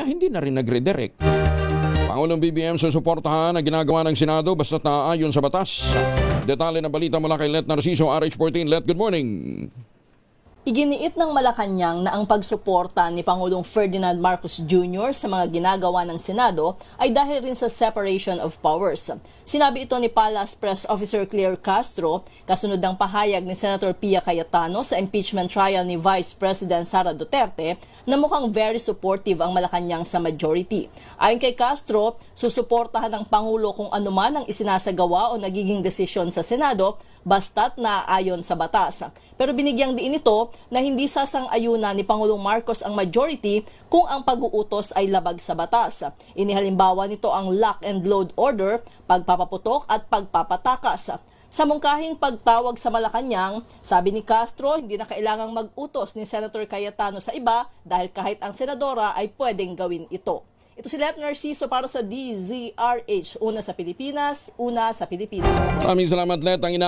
hindi na rin nag-redirect. Pangulong BBM susuportahan ang ginagawa ng Senado basta't naaayon sa batas. Detalye ng balita mula kay Let Narciso, RH14. Let, good morning. Iginiit ng Malacanang na ang pagsuporta ni Pangulong Ferdinand Marcos Jr. sa mga ginagawa ng Senado ay dahil rin sa separation of powers. Sinabi ito ni Palace Press Officer Claire Castro kasunod ng pahayag ni Senator Pia Cayetano sa impeachment trial ni Vice President Sara Duterte na mukhang very supportive ang Malacanang sa majority. Ayon kay Castro, susuportahan ng Pangulo kung anuman ang isinasagawa o nagiging desisyon sa Senado basta't naaayon sa batas. Pero binigyang diin ito na hindi sasang-ayunan ni Pangulong Marcos ang majority kung ang pag-uutos ay labag sa batas. Inihalimbawa nito ang lock and load order, pagpapaputok at pagpapatakas. Sa mungkahing pagtawag sa Malacanang, sabi ni Castro, hindi na kailangang mag-utos ni Senator Cayetano sa iba dahil kahit ang senadora ay pwedeng gawin ito. Ito si Let Narciso para sa DZRH. Una sa Pilipinas, una sa Pilipinas. Maraming salamat, Let. Ang